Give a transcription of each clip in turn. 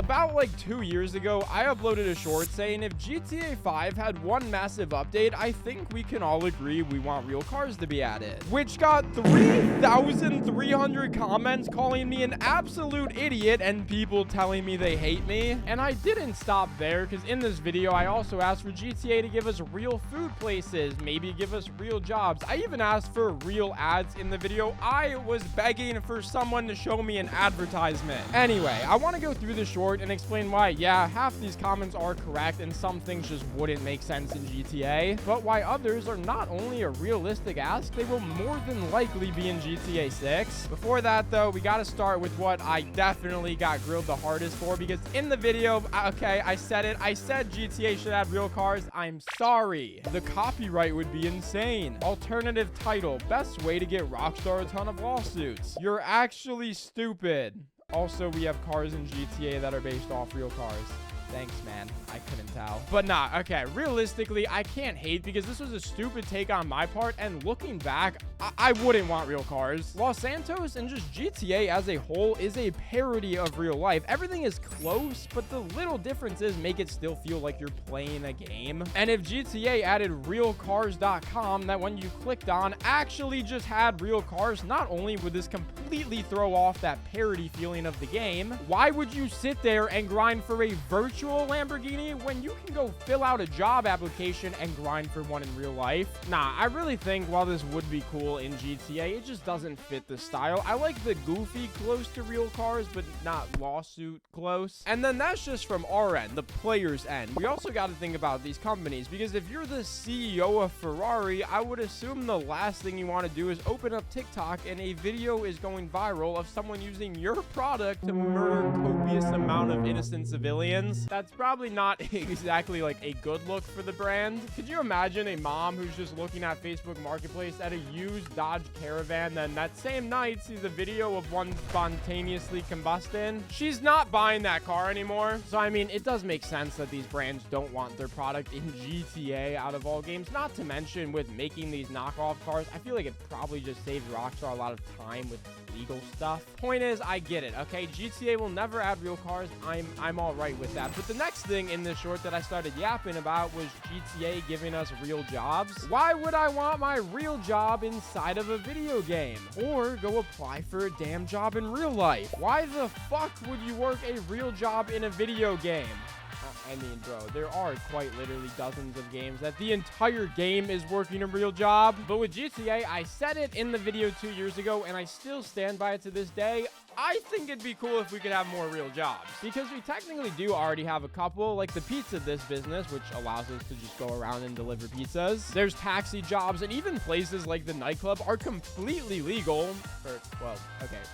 About like 2 years ago, I uploaded a short saying if GTA 5 had one massive update, I think we can all agree we want real cars to be added. Which got 3,300 comments calling me an absolute idiot and people telling me they hate me. And I didn't stop there, because in this video, I also asked for GTA to give us real food places, maybe give us real jobs. I even asked for real ads in the video. I was begging for someone to show me an advertisement. Anyway, I want to go through the short and explain why, yeah, half these comments are correct and some things just wouldn't make sense in GTA, but why others are not only a realistic ask, they will more than likely be in GTA 6. Before that, though, we got to start with what I definitely got grilled the hardest for, because in the video, okay, I said it. I said GTA should add real cars. I'm sorry. The copyright would be insane. Alternative title, best way to get Rockstar a ton of lawsuits. You're actually stupid. Also, we have cars in GTA that are based off real cars. Thanks, man. I couldn't tell. But nah, okay. Realistically, I can't hate because this was a stupid take on my part. And looking back, I wouldn't want real cars. Los Santos and just GTA as a whole is a parody of real life. Everything is close, but the little differences make it still feel like you're playing a game. And if GTA added realcars.com that when you clicked on actually just had real cars, not only would this completely throw off that parody feeling of the game, why would you sit there and grind for a virtual Lamborghini when you can go fill out a job application and grind for one in real life? Nah, I really think while this would be cool in GTA, it just doesn't fit the style. I like the goofy close to real cars, but not lawsuit close. And then that's just from our end, the player's end. We also got to think about these companies, because if you're the CEO of Ferrari, I would assume the last thing you want to do is open up TikTok and a video is going viral of someone using your product to murder copious amount of innocent civilians. That's probably not exactly like a good look for the brand. Could you imagine a mom who's just looking at Facebook Marketplace at a used Dodge Caravan, then that same night sees a video of one spontaneously combusting? She's not buying that car anymore. So, I mean, it does make sense that these brands don't want their product in GTA out of all games. Not to mention with making these knockoff cars, I feel like it probably just saves Rockstar a lot of time with legal stuff. Point is, I get it, okay? GTA will never add real cars. I'm all right with that. But the next thing in this short that I started yapping about was GTA giving us real jobs. Why would I want my real job inside of a video game? Or go apply for a damn job in real life? Why the fuck would you work a real job in a video game? I mean, bro, there are quite literally dozens of games that the entire game is working a real job. But with GTA, I said it in the video 2 years ago, and I still stand by it to this day. I think it'd be cool if we could have more real jobs, because we technically do already have a couple, like the pizza this business, which allows us to just go around and deliver pizzas. There's taxi jobs, and even places like the nightclub are completely legal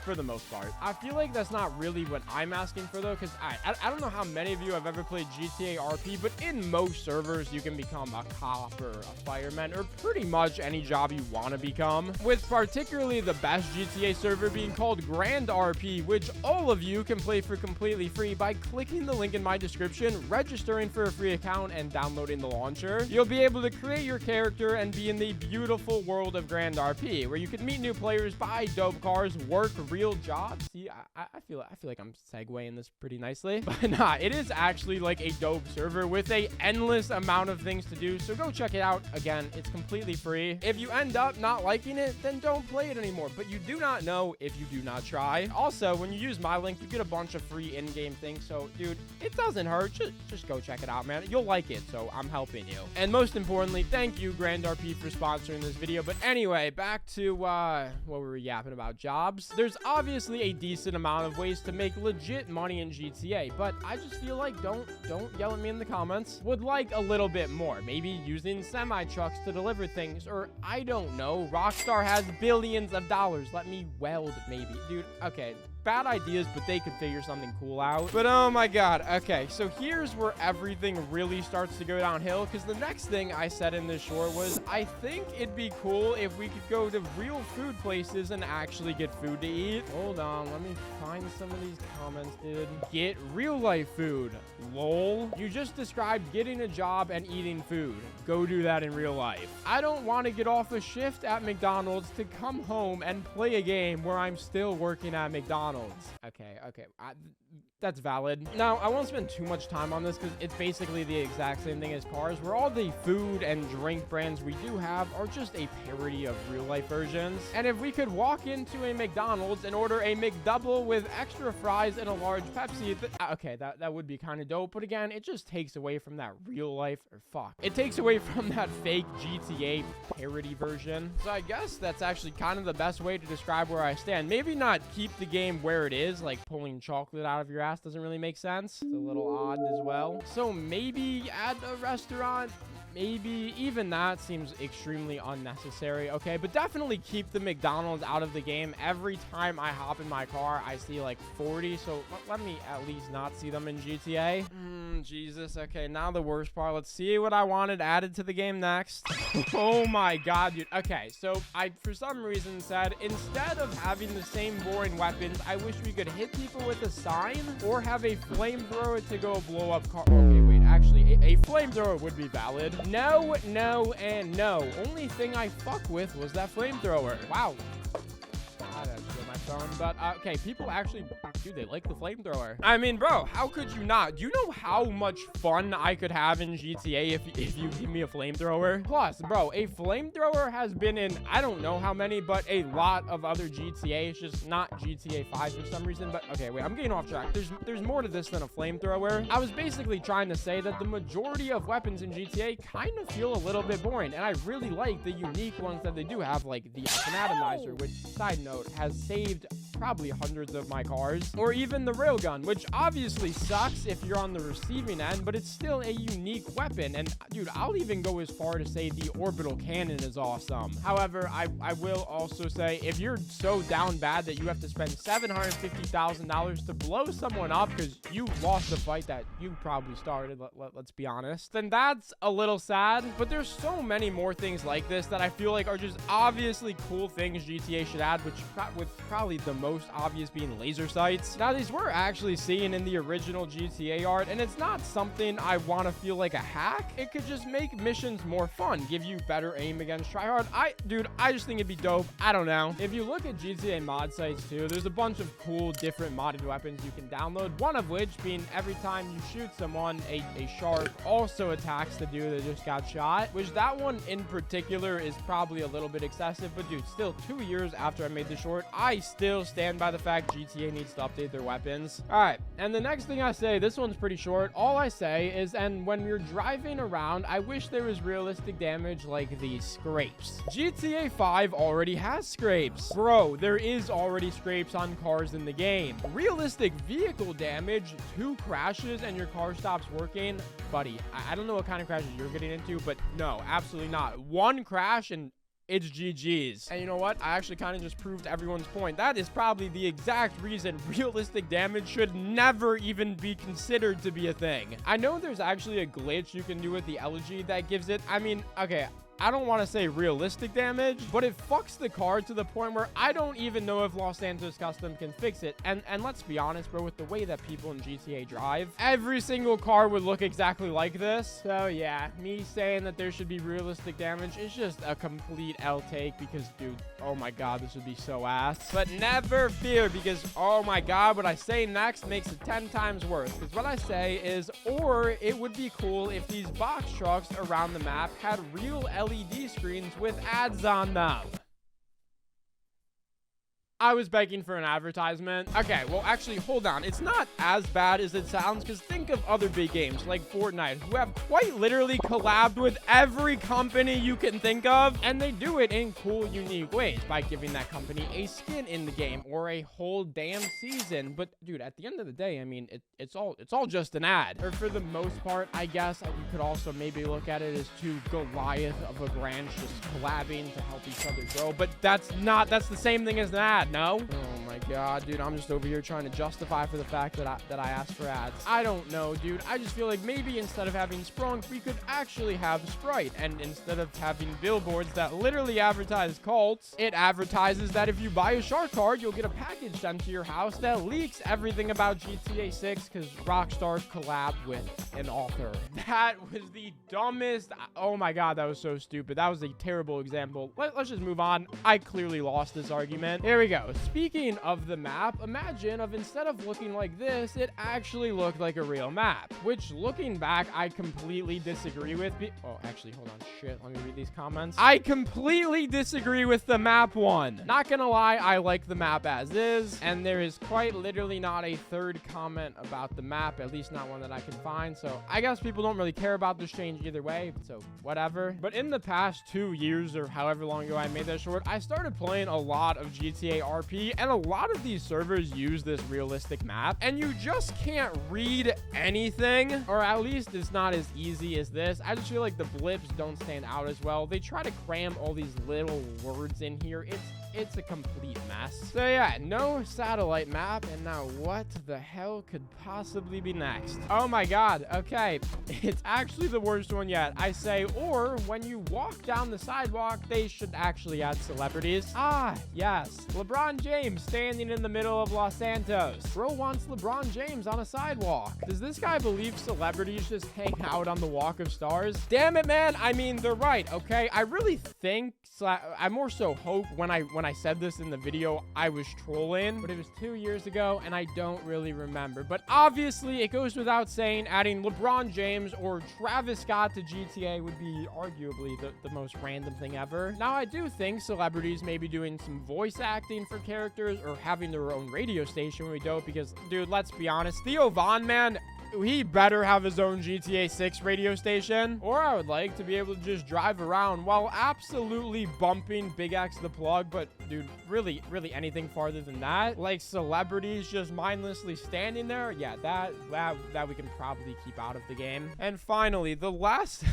for the most part. I feel like that's not really what I'm asking for, though, because I don't know how many of you have ever played GTA RP, but in most servers, you can become a cop or a fireman or pretty much any job you want to become, with particularly the best GTA server being called Grand RP, which all of you can play for completely free by clicking the link in my description, registering for a free account, and downloading the launcher. You'll be able to create your character and be in the beautiful world of Grand RP, where you can meet new players, buy dope cars, work real jobs. See, I feel like I'm segueing this pretty nicely, but nah, it is actually like a dope server with a endless amount of things to do, so go check it out. Again, it's completely free. If you end up not liking it, then don't play it anymore, but you do not know if you do not try. Also, when you use my link, you get a bunch of free in-game things, so dude, it doesn't hurt. Just go check it out, man. You'll like it, so I'm helping you. And most importantly, thank you, Grand RP, for sponsoring this video. But anyway, back to what we were yapping about, jobs. There's obviously a decent amount of ways to make legit money in GTA, but I just feel like don't yell at me in the comments. Would like a little bit more. Maybe using semi-trucks to deliver things, or I don't know. Rockstar has billions of dollars. Let me weld, maybe. Dude, okay. Bad ideas, but they could figure something cool out. But oh my god. Okay, so here's where everything really starts to go downhill, because the next thing I said in this short was, I think it'd be cool if we could go to real food places and actually get food to eat. Hold on, let me find some of these comments, dude. Get real life food. Lol. You just described getting a job and eating food. Go do that in real life. I don't want to get off a shift at McDonald's to come home and play a game where I'm still working at McDonald's. Okay. That's valid. Now, I won't spend too much time on this because it's basically the exact same thing as cars, where all the food and drink brands we do have are just a parody of real-life versions. And if we could walk into a McDonald's and order a McDouble with extra fries and a large Pepsi, okay, that would be kind of dope. But again, it just takes away from that real-life, or fuck, it takes away from that fake GTA parody version. So I guess that's actually kind of the best way to describe where I stand. Maybe not keep the game where it is, like pulling chocolate out of your ass doesn't really make sense. It's a little odd as well. So maybe add a restaurant. Maybe even that seems extremely unnecessary. Okay, but definitely keep the McDonald's out of the game. Every time I hop in my car, I see like 40. So let me at least not see them in GTA. Jesus. Okay, now the worst part. Let's see what I wanted added to the game next. Oh my god, dude. Okay, so I, for some reason, said instead of having the same boring weapons, I wish we could hit people with a sign or have a flamethrower to go blow up car. Okay, wait. Actually, a flamethrower would be valid. No, no, and no. Only thing I fuck with was that flamethrower. Wow. I had to kill my phone, but okay, people actually, dude, they like the flamethrower. I mean, bro, how could you not? Do you know how much fun I could have in GTA if you give me a flamethrower? Plus, bro, a flamethrower has been in, I don't know how many, but a lot of other GTA. It's just not GTA 5 for some reason. But okay, wait, I'm getting off track. There's more to this than a flamethrower. I was basically trying to say that the majority of weapons in GTA kind of feel a little bit boring, and I really like the unique ones that they do have, like the atomizer, which, side note, has saved probably hundreds of my cars, or even the railgun, which obviously sucks if you're on the receiving end, but it's still a unique weapon. And dude, I'll even go as far to say the orbital cannon is awesome. However, I will also say, if you're so down bad that you have to spend $750,000 to blow someone up because you lost a fight that you probably started, let's be honest, then that's a little sad. But there's so many more things like this that I feel like are just obviously cool things GTA should add, which with probably the most obvious being laser sights. Now, these were actually seen in the original GTA art, and it's not something I want to feel like a hack. It could just make missions more fun, give you better aim against tryhard. Dude, I just think it'd be dope. I don't know. If you look at GTA mod sites too, there's a bunch of cool different modded weapons you can download, one of which being every time you shoot someone, a shark also attacks the dude that just got shot, which that one in particular is probably a little bit excessive, but dude, still 2 years after I made the short, I still stand by the fact GTA needs to update their weapons. All right, and the next thing I say, this one's pretty short. All I say is, and when you're driving around, I wish there was realistic damage like these scrapes. GTA 5 already has scrapes. Bro, there is already scrapes on cars in the game. Realistic vehicle damage, 2 crashes and your car stops working. Buddy, I don't know what kind of crashes you're getting into, but no, absolutely not. 1 crash and it's GG's. And you know what? I actually kind of just proved everyone's point. That is probably the exact reason realistic damage should never even be considered to be a thing. I know there's actually a glitch you can do with the elegy that gives it, I mean, okay, I don't want to say realistic damage, but it fucks the car to the point where I don't even know if Los Santos Custom can fix it. And let's be honest, bro, with the way that people in GTA drive, every single car would look exactly like this. So yeah, me saying that there should be realistic damage is just a complete L take because, dude, oh my god, this would be so ass. But never fear, because oh my god, what I say next makes it 10 times worse. Because what I say is, or it would be cool if these box trucks around the map had real LED screens with ads on them. I was begging for an advertisement. Okay, well, actually, hold on. It's not as bad as it sounds, because think of other big games like Fortnite, who have quite literally collabed with every company you can think of, and they do it in cool, unique ways by giving that company a skin in the game or a whole damn season. But dude, at the end of the day, I mean, it's all just an ad. Or for the most part, I guess you could also maybe look at it as 2 Goliath of a branch just collabing to help each other grow. But that's the same thing as an ad. No? Oh my god, dude, I'm just over here trying to justify for the fact that I asked for ads. I don't know, dude. I just feel like maybe instead of having Sprunk, we could actually have Sprite. And instead of having billboards that literally advertise cults, it advertises that if you buy a shark card, you'll get a package sent to your house that leaks everything about GTA 6 because Rockstar collabed with an author. That was the dumbest. Oh my god, that was so stupid. That was a terrible example. Let's just move on. I clearly lost this argument. Here we go. go. Speaking of the map, imagine if instead of looking like this, it actually looked like a real map, which looking back, I completely disagree with. Oh, actually, hold on. Shit, let me read these comments. I completely disagree with the map one. Not gonna lie, I like the map as is, and there is quite literally not a third comment about the map, at least not one that I can find. So I guess people don't really care about this change either way, so whatever. But in the past 2 years or however long ago I made that short, I started playing a lot of GTA RP, and a lot of these servers use this realistic map, and you just can't read anything, or at least it's not as easy as this. I just feel like the blips don't stand out as well. They try to cram all these little words in here. It's a complete mess. So yeah, no satellite map. And now what the hell could possibly be next? Oh my god. Okay. It's actually the worst one yet. I say, or when you walk down the sidewalk, they should actually add celebrities. Ah, yes. LeBron James standing in the middle of Los Santos. Bro wants LeBron James on a sidewalk. Does this guy believe celebrities just hang out on the Walk of Stars? Damn it, man. I mean, they're right, okay? I really think, I more so hope when I said this in the video, I was trolling, but it was 2 years ago, and I don't really remember. But obviously, it goes without saying, adding LeBron James or Travis Scott to GTA would be arguably the most random thing ever. Now, I do think celebrities may be doing some voice acting for characters or having their own radio station would be dope because, dude, let's be honest, Theo Von, man, he better have his own GTA 6 radio station. Or I would like to be able to just drive around while absolutely bumping Big X the Plug. But dude, really anything farther than that, like celebrities just mindlessly standing there, yeah, that we can probably keep out of the game. And finally, the last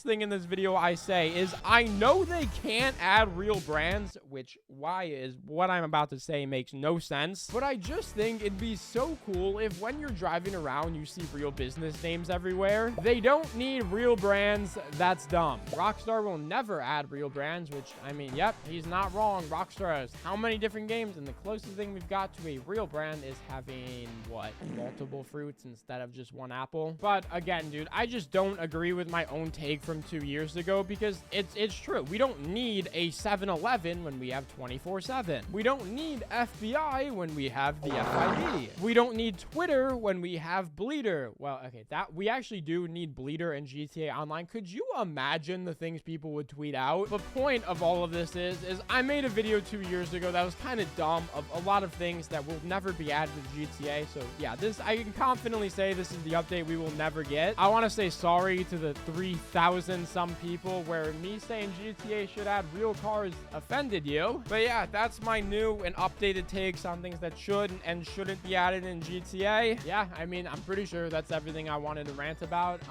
thing in this video I say is I know they can't add real brands, which why is what I'm about to say makes no sense, but I just think it'd be so cool if when you're driving around you see real business names everywhere. They don't need real brands. That's dumb. Rockstar will never add real brands, which, I mean, yep, he's not wrong. Rockstar has how many different games, and the closest thing we've got to a real brand is having, what, multiple fruits instead of just one apple. But again, dude, I just don't agree with my own take from 2 years ago because it's true. We don't need a 7-Eleven when we have 24/7. We don't need FBI when we have the FIB. We don't need Twitter when we have Bleeder. Well, okay, that we actually do need Bleeder and GTA Online. Could you imagine the things people would tweet out? The point of all of this is I made a video 2 years ago that was kind of dumb of a lot of things that will never be added to GTA. So yeah, this, I can confidently say this is the update we will never get. I want to say sorry to the 3,000 some people where me saying GTA should add real cars offended you. But yeah, that's my new and updated takes on things that should and shouldn't be added in GTA. Yeah, I mean, I'm pretty sure that's everything I wanted to rant about.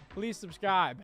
Please subscribe.